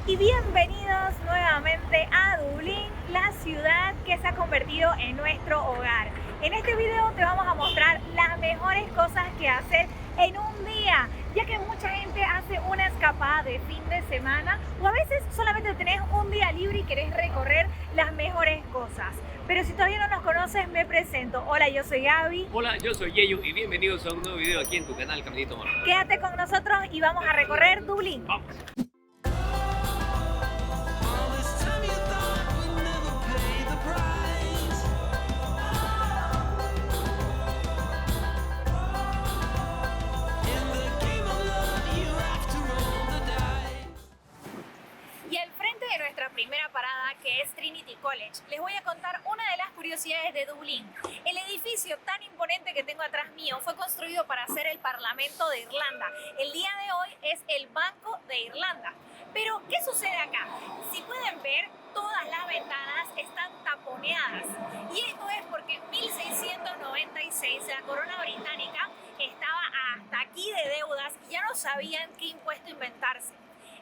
Y bienvenidos nuevamente a Dublín, la ciudad que se ha convertido en nuestro hogar. En este video te vamos a mostrar las mejores cosas que hacer en un día, ya que mucha gente hace una escapada de fin de semana o a veces solamente tenés un día libre y querés recorrer las mejores cosas. Pero si todavía no nos conoces, me presento. Hola, yo soy Gaby. Hola, yo soy Yeyu y bienvenidos a un nuevo video aquí en tu canal Caminito Mar. Quédate con nosotros y vamos a recorrer Dublín. ¡Vamos! Y al frente de nuestra primera parada, que es Trinity College, les voy a contar una de las curiosidades de Dublín. El edificio tan imponente que tengo atrás mío fue construido para ser el Parlamento de Irlanda. El día de hoy es el Banco de Irlanda. Pero, ¿qué sucede acá? Si pueden ver, todas las ventanas están taponeadas. Y esto es porque en 1696 la corona británica estaba hasta aquí de deudas y ya no sabían qué impuesto inventarse.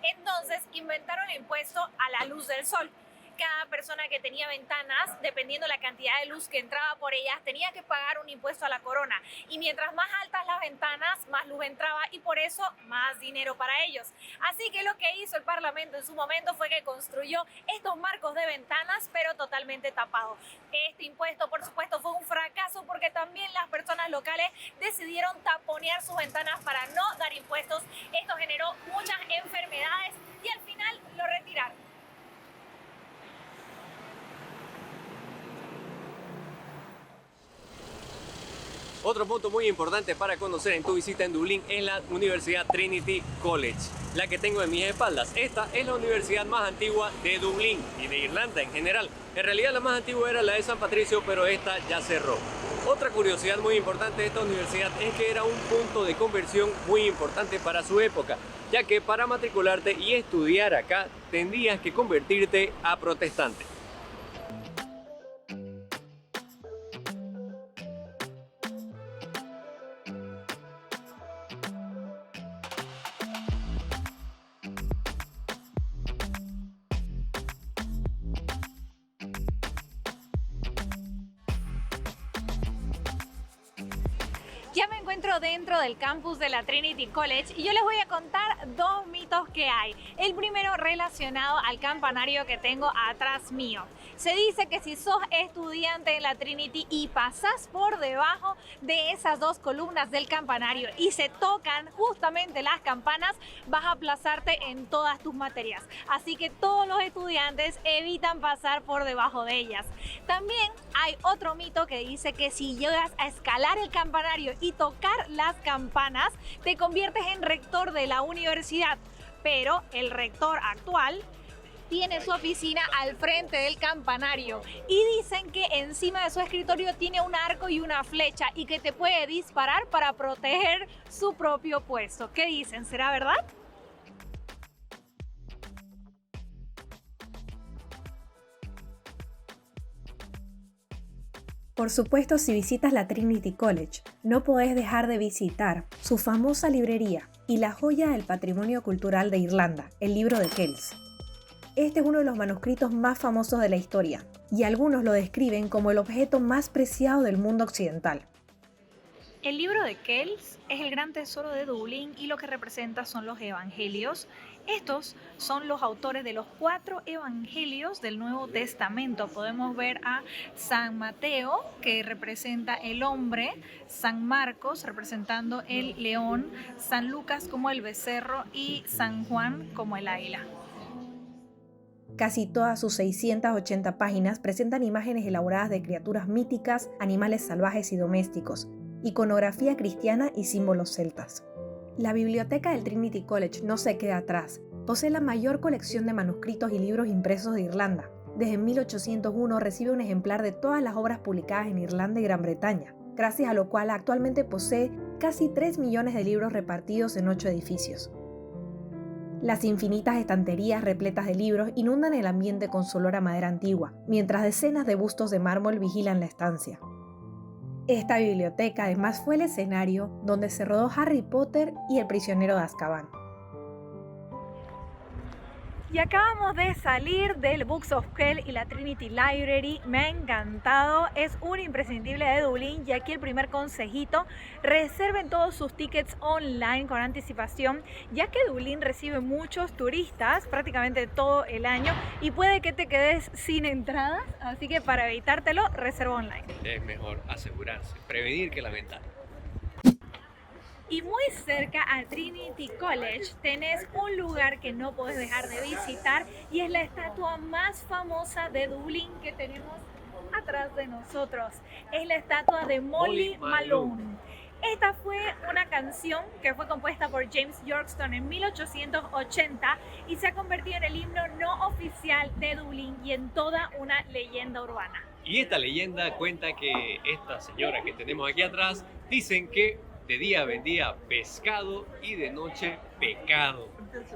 Entonces inventaron el impuesto a la luz del sol. Cada persona que tenía ventanas, dependiendo la cantidad de luz que entraba por ellas, tenía que pagar un impuesto a la corona. Y mientras más altas las ventanas, más luz entraba y por eso más dinero para ellos. Así que lo que hizo el Parlamento en su momento fue que construyó estos marcos de ventanas, pero totalmente tapados. Este impuesto, por supuesto, fue un fracaso porque también las personas locales decidieron taponear sus ventanas para no dar impuestos. Esto generó muchas enfermedades y al final lo retiraron. Otro punto muy importante para conocer en tu visita en Dublín es la Universidad Trinity College, la que tengo en mis espaldas. Esta es la universidad más antigua de Dublín y de Irlanda en general. En realidad la más antigua era la de San Patricio, pero esta ya cerró. Otra curiosidad muy importante de esta universidad es que era un punto de conversión muy importante para su época, ya que para matricularte y estudiar acá tendrías que convertirte a protestante. Ya me encuentro dentro del campus de la Trinity College y yo les voy a contar dos mitos que hay. El primero relacionado al campanario que tengo atrás mío. Se dice que si sos estudiante en la Trinity y pasás por debajo de esas dos columnas del campanario y se tocan justamente las campanas, vas a aplazarte en todas tus materias. Así que todos los estudiantes evitan pasar por debajo de ellas. También hay otro mito que dice que si llegas a escalar el campanario y tocar las campanas, te conviertes en rector de la universidad. Pero el rector actual tiene su oficina al frente del campanario y dicen que encima de su escritorio tiene un arco y una flecha y que te puede disparar para proteger su propio puesto. ¿Qué dicen? ¿Será verdad? Por supuesto, si visitas la Trinity College, no podés dejar de visitar su famosa librería y la joya del patrimonio cultural de Irlanda, el libro de Kells. Este es uno de los manuscritos más famosos de la historia, y algunos lo describen como el objeto más preciado del mundo occidental. El libro de Kells es el gran tesoro de Dublín y lo que representa son los evangelios. Estos son los autores de los 4 evangelios del Nuevo Testamento. Podemos ver a San Mateo, que representa el hombre, San Marcos representando el león, San Lucas como el becerro y San Juan como el águila. Casi todas sus 680 páginas presentan imágenes elaboradas de criaturas míticas, animales salvajes y domésticos, iconografía cristiana y símbolos celtas. La biblioteca del Trinity College no se queda atrás. Posee la mayor colección de manuscritos y libros impresos de Irlanda. Desde 1801 recibe un ejemplar de todas las obras publicadas en Irlanda y Gran Bretaña, gracias a lo cual actualmente posee casi 3 millones de libros repartidos en 8 edificios. Las infinitas estanterías repletas de libros inundan el ambiente con su olor a madera antigua, mientras decenas de bustos de mármol vigilan la estancia. Esta biblioteca además fue el escenario donde se rodó Harry Potter y El prisionero de Azkaban. Y acabamos de salir del Books of Hell y la Trinity Library. Me ha encantado, es un imprescindible de Dublín. Y aquí el primer consejito: reserven todos sus tickets online con anticipación, ya que Dublín recibe muchos turistas prácticamente todo el año y puede que te quedes sin entradas, así que para evitártelo, reserva online. Es mejor asegurarse, prevenir que lamentar. Y muy cerca a Trinity College tenés un lugar que no podés dejar de visitar, y es la estatua más famosa de Dublín que tenemos atrás de nosotros. Es la estatua de Molly Malone. Esta fue una canción que fue compuesta por James Yorkston en 1880 y se ha convertido en el himno no oficial de Dublín y en toda una leyenda urbana. Y esta leyenda cuenta que esta señora que tenemos aquí atrás, dicen que de día vendía pescado y de noche pecado.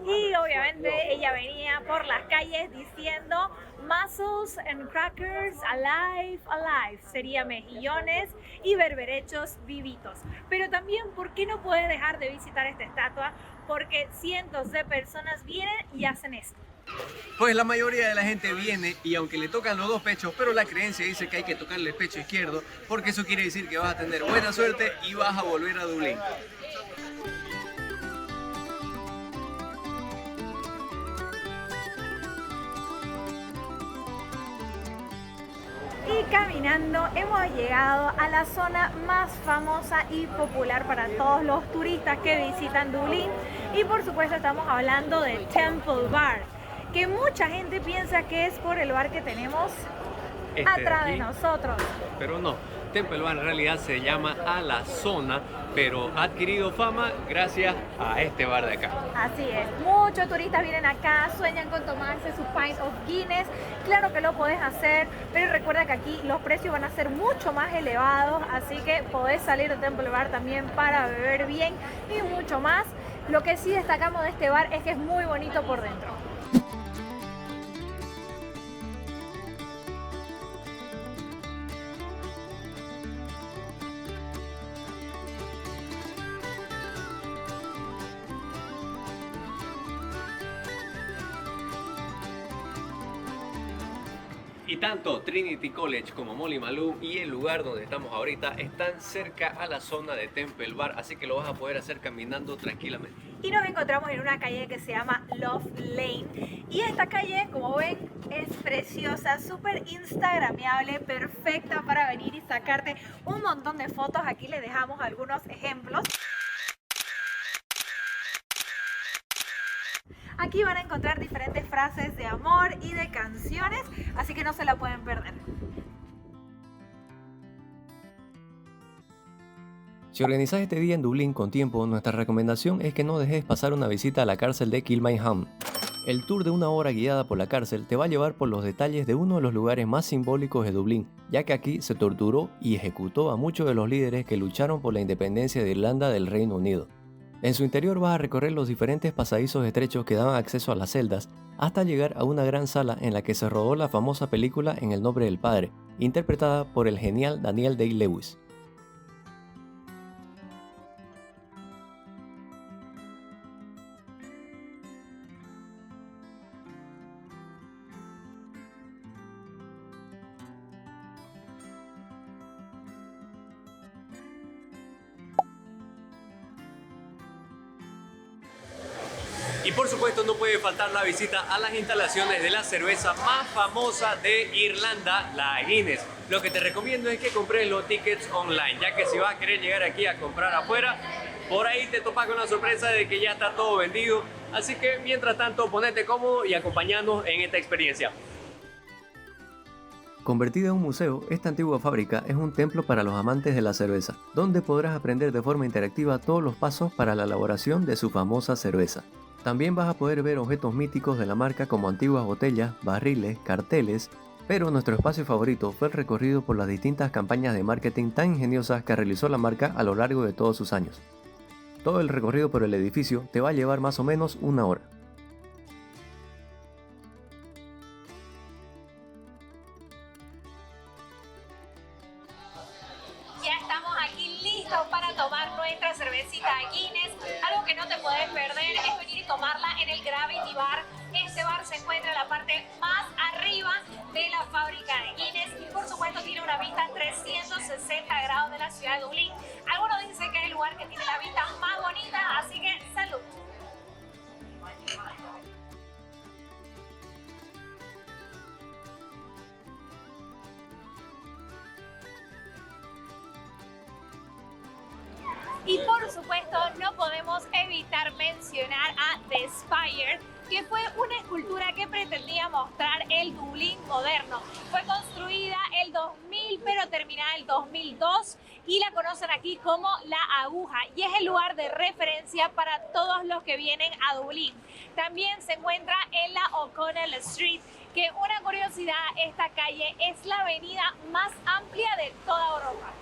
Y obviamente ella venía por las calles diciendo mussels and crackers alive, alive. Sería mejillones y berberechos vivitos. Pero también, ¿por qué no puedes dejar de visitar esta estatua? Porque cientos de personas vienen y hacen esto. Pues la mayoría de la gente viene y aunque le tocan los dos pechos, pero la creencia dice que hay que tocarle el pecho izquierdo porque eso quiere decir que vas a tener buena suerte y vas a volver a Dublín. Y caminando hemos llegado a la zona más famosa y popular para todos los turistas que visitan Dublín, y por supuesto estamos hablando del Temple Bar, que mucha gente piensa que es por el bar que tenemos atrás de nosotros. Pero no, Temple Bar en realidad se llama A La Zona, pero ha adquirido fama gracias a este bar de acá. Así es, muchos turistas vienen acá, sueñan con tomarse su pint of Guinness. Claro que lo podés hacer, pero recuerda que aquí los precios van a ser mucho más elevados, así que podés salir de Temple Bar también para beber bien y mucho más. Lo que sí destacamos de este bar es que es muy bonito por dentro. Y tanto Trinity College como Molly Malone y el lugar donde estamos ahorita están cerca a la zona de Temple Bar, así que lo vas a poder hacer caminando tranquilamente. Y nos encontramos en una calle que se llama Love Lane, y esta calle, como ven, es preciosa, súper instagramiable, perfecta para venir y sacarte un montón de fotos. Aquí les dejamos algunos ejemplos. Aquí van a encontrar diferentes frases de amor y de canciones, así que no se la pueden perder. Si organizas este día en Dublín con tiempo, nuestra recomendación es que no dejes pasar una visita a la cárcel de Kilmainham. El tour de 1 hora guiada por la cárcel te va a llevar por los detalles de uno de los lugares más simbólicos de Dublín, ya que aquí se torturó y ejecutó a muchos de los líderes que lucharon por la independencia de Irlanda del Reino Unido. En su interior vas a recorrer los diferentes pasadizos estrechos que daban acceso a las celdas, hasta llegar a una gran sala en la que se rodó la famosa película En el nombre del padre, interpretada por el genial Daniel Day-Lewis. Y por supuesto no puede faltar la visita a las instalaciones de la cerveza más famosa de Irlanda, la Guinness. Lo que te recomiendo es que compres los tickets online, ya que si vas a querer llegar aquí a comprar afuera, por ahí te topas con la sorpresa de que ya está todo vendido. Así que mientras tanto ponete cómodo y acompáñanos en esta experiencia. Convertida en un museo, esta antigua fábrica es un templo para los amantes de la cerveza, donde podrás aprender de forma interactiva todos los pasos para la elaboración de su famosa cerveza. También vas a poder ver objetos míticos de la marca como antiguas botellas, barriles, carteles, pero nuestro espacio favorito fue el recorrido por las distintas campañas de marketing tan ingeniosas que realizó la marca a lo largo de todos sus años. Todo el recorrido por el edificio te va a llevar más o menos 1 hora. Ya estamos aquí listos para tomar nuestra cervecita Guinness. Algo que no te puedes perder es venir y tomarla en el Gravity Bar. Este bar se 360 grados de la ciudad de Dublín. Algunos dicen que es el lugar que tiene la vista más bonita, así que salud. Y por supuesto no podemos evitar mencionar a The Spire, que fue una escultura que pretendía mostrar el Dublín moderno. Fue construida el 2000 pero terminada el 2002 y la conocen aquí como La Aguja y es el lugar de referencia para todos los que vienen a Dublín. También se encuentra en la O'Connell Street, que una curiosidad, esta calle es la avenida más amplia de toda Europa.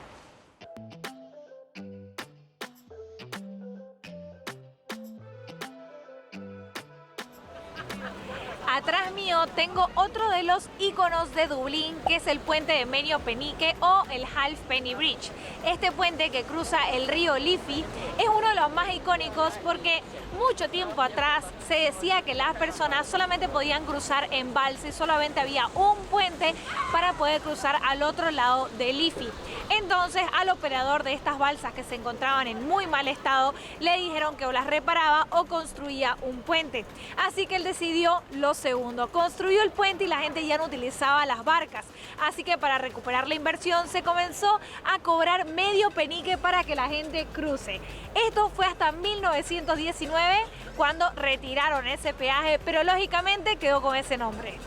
Atrás mío tengo otro de los iconos de Dublín, que es el puente de Menio Penique o el Halfpenny Bridge. Este puente que cruza el río Liffey es uno de los más icónicos porque mucho tiempo atrás se decía que las personas solamente podían cruzar en balsa y solamente había un puente para poder cruzar al otro lado del Liffey. Entonces al operador de estas balsas, que se encontraban en muy mal estado, le dijeron que o las reparaba o construía un puente. Así que él decidió lo segundo, construyó el puente y la gente ya no utilizaba las barcas. Así que para recuperar la inversión se comenzó a cobrar medio penique para que la gente cruce. Esto fue hasta 1919 cuando retiraron ese peaje, pero lógicamente quedó con ese nombre.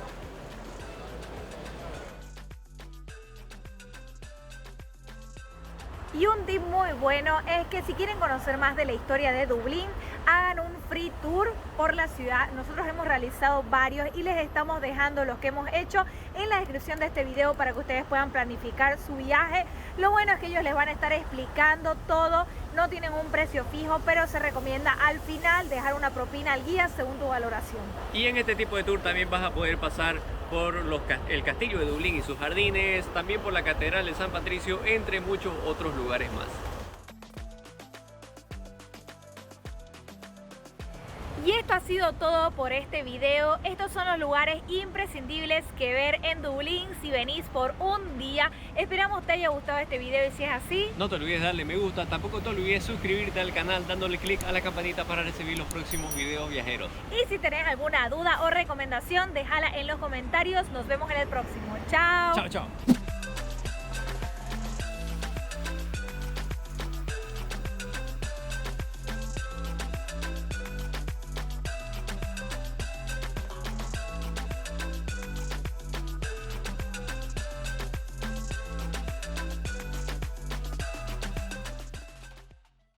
Y un tip muy bueno es que si quieren conocer más de la historia de Dublín, hagan un free tour por la ciudad. Nosotros hemos realizado varios y les estamos dejando los que hemos hecho en la descripción de este video para que ustedes puedan planificar su viaje. Lo bueno es que ellos les van a estar explicando todo, no tienen un precio fijo, pero se recomienda al final dejar una propina al guía según tu valoración. Y en este tipo de tour también vas a poder pasar por el castillo de Dublín y sus jardines, también por la catedral de San Patricio, entre muchos otros lugares más. Y esto ha sido todo por este video. Estos son los lugares imprescindibles que ver en Dublín si venís por un día. Esperamos te haya gustado este video y si es así, no te olvides darle me gusta, tampoco te olvides suscribirte al canal dándole click a la campanita para recibir los próximos videos viajeros. Y si tenés alguna duda o recomendación, déjala en los comentarios. Nos vemos en el próximo. Chao. Chao, chao.